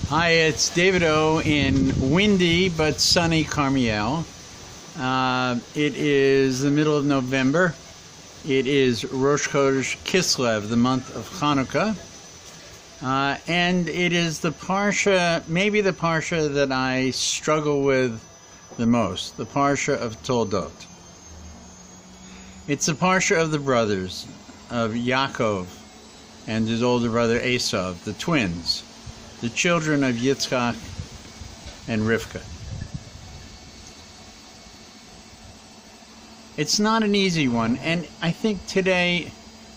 Hi, it's David O. in windy but sunny Karmiel. It is the middle of November. It is Rosh Chodesh Kislev, the month of Hanukkah. And it is the Parsha, maybe the Parsha that I struggle with the most, the Parsha of TOLDOT. It's the Parsha of the brothers, of Yaakov and his older brother Esav, the twins, the children of Yitzchak and Rivka. It's not an easy one, and I think today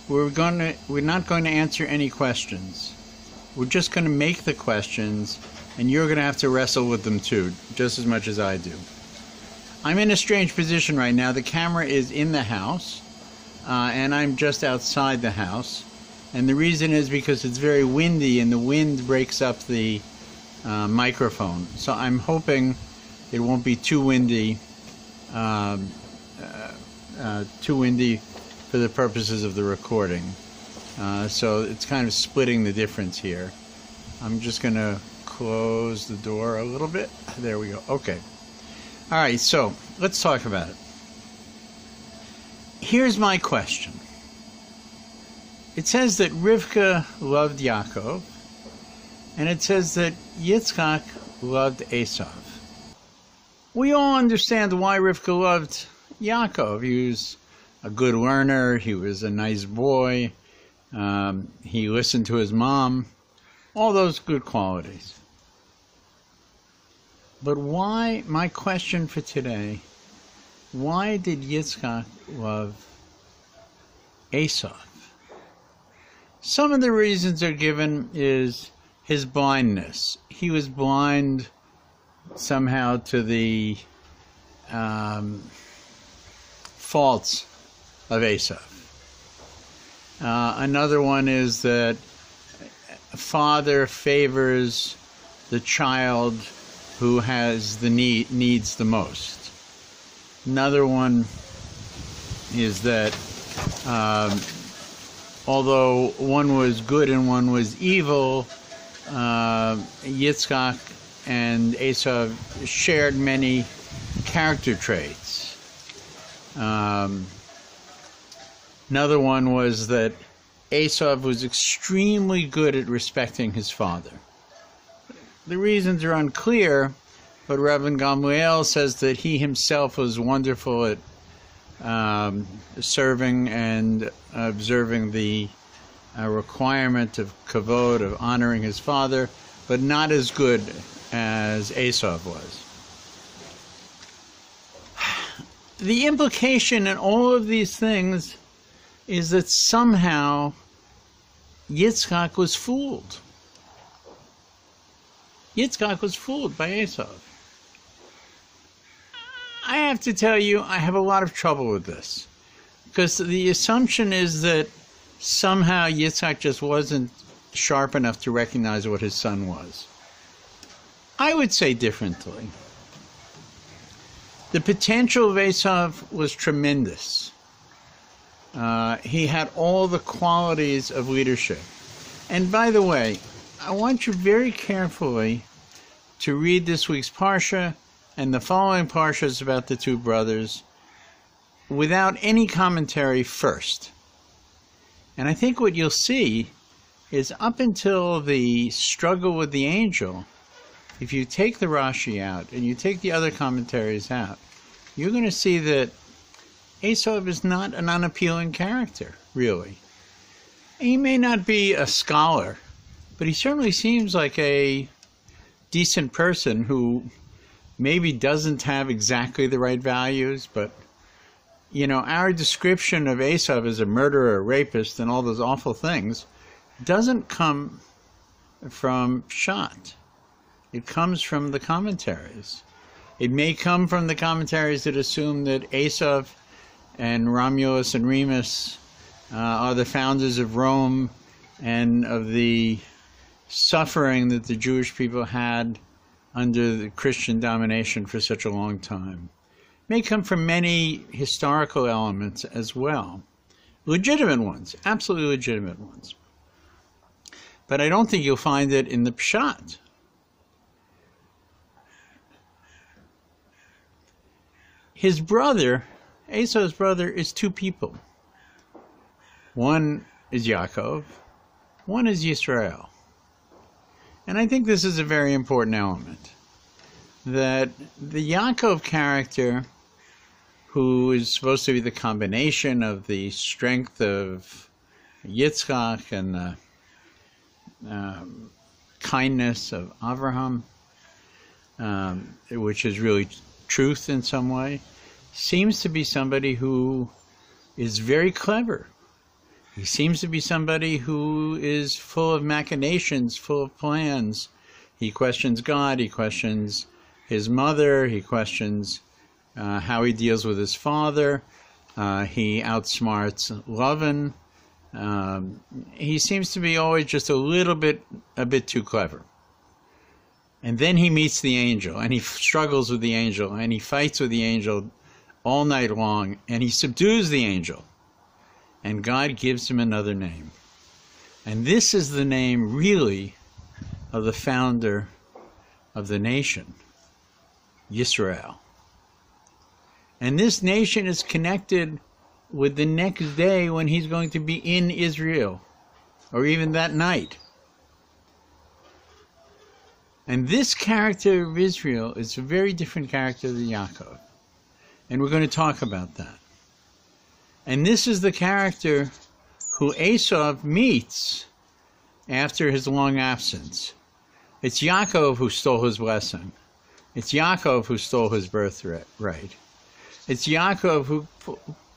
we're not going to answer any questions. We're just going to make the questions, and you're going to have to wrestle with them too, just as much as I do. I'm in a strange position right now. The camera is in the house, and I'm just outside the house. And the reason is because it's very windy and the wind breaks up the microphone. So I'm hoping it won't be too windy for the purposes of the recording. So it's kind of splitting the difference here. I'm just going to close the door a little bit. There we go. Okay. All right, so let's talk about it. Here's my question. It says that Rivka loved Yaakov, and it says that Yitzchak loved Esav. We all understand why Rivka loved Yaakov. He was a good learner, he was a nice boy, he listened to his mom, all those good qualities. But why, my question for today, why did Yitzchak love Esav? Some of the reasons are given is his blindness. He was blind somehow to the faults of Esav. Another one is that a father favors the child who has the needs the most. Another one is that although one was good and one was evil, Yitzchak and Esav shared many character traits. Another one was that Esav was extremely good at respecting his father. The reasons are unclear, but Rabbi Gamliel says that he himself was wonderful at serving and observing the requirement of kavod, of honoring his father, but not as good as Esav was. The implication in all of these things is that somehow Yitzchak was fooled. Yitzchak was fooled by Esav. I have to tell you, I have a lot of trouble with this, because the assumption is that somehow Yitzchak just wasn't sharp enough to recognize what his son was. I would say differently. The potential of Esav was tremendous. He had all the qualities of leadership. And by the way, I want you very carefully to read this week's Parsha and the following Parshas about the two brothers without any commentary first. And I think what you'll see is up until the struggle with the angel, if you take the Rashi out and you take the other commentaries out, you're going to see that Esav is not an unappealing character, really. He may not be a scholar, but he certainly seems like a decent person who maybe doesn't have exactly the right values, but, you know, our description of Esav as a murderer, a rapist, and all those awful things doesn't come from Pshat. It comes from the commentaries. It may come from the commentaries that assume that Esav and Romulus and Remus are the founders of Rome and of the suffering that the Jewish people had under the Christian domination for such a long time. It may come from many historical elements as well. Legitimate ones, absolutely legitimate ones. But I don't think you'll find it in the Pshat. his brother, Esau's brother, is two people. One is Yaakov, one is Yisrael. And I think this is a very important element, that the Yaakov character, who is supposed to be the combination of the strength of Yitzchak and the kindness of Avraham, which is really truth in some way, seems to be somebody who is very clever. He seems to be somebody who is full of machinations, full of plans. He questions God, he questions his mother, he questions how he deals with his father. He outsmarts Lavan. He seems to be always just a bit too clever. And then he meets the angel, and he struggles with the angel, and he fights with the angel all night long, and he subdues the angel. And God gives him another name. And this is the name, really, of the founder of the nation, Yisrael. And this nation is connected with the next day when he's going to be in Israel, or even that night. And this character of Israel is a very different character than Yaakov. And we're going to talk about that. And this is the character who Esau meets after his long absence. It's Yaakov who stole his blessing. It's Yaakov who stole his birthright. It's Yaakov who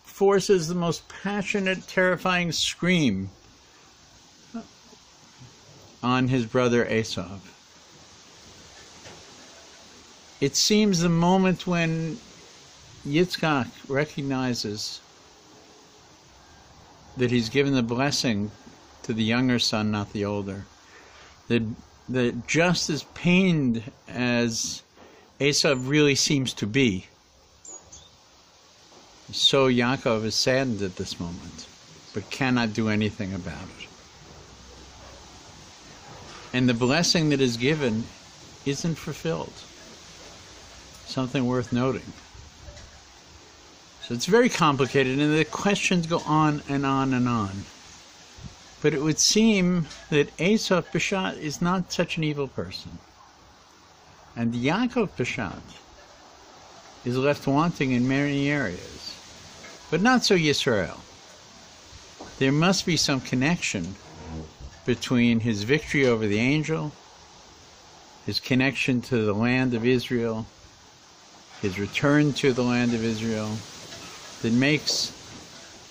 forces the most passionate, terrifying scream on his brother Esau. It seems the moment when Yitzchak recognizes that he's given the blessing to the younger son, not the older, that just as pained as Esau really seems to be, so Yaakov is saddened at this moment, but cannot do anything about it. And the blessing that is given isn't fulfilled. Something worth noting. So it's very complicated, and the questions go on and on and on. But it would seem that Esau Peshat is not such an evil person. And Yaakov Peshat is left wanting in many areas. But not so Yisrael. There must be some connection between his victory over the angel, his connection to the land of Israel, his return to the land of Israel, that makes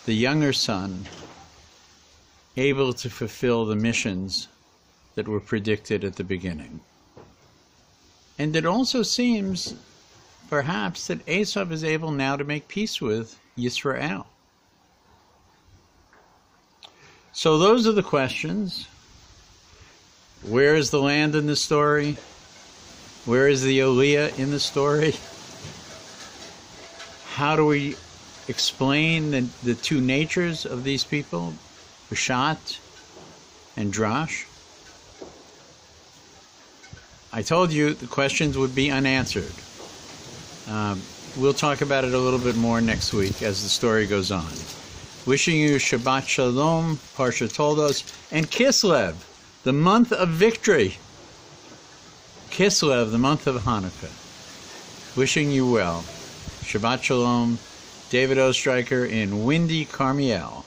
the younger son able to fulfill the missions that were predicted at the beginning. And it also seems, perhaps, that Esau is able now to make peace with Yisrael. So those are the questions. Where is the land in the story? Where is the Aliyah in the story? How do we explain the two natures of these people, Peshat and Drash? I told you the questions would be unanswered. We'll talk about it a little bit more next week as the story goes on. Wishing you Shabbat Shalom, Parsha TOLDOT, and Kislev, the month of victory. Kislev, the month of Hanukkah. Wishing you well. Shabbat Shalom, David Ostriker in windy Karmiel.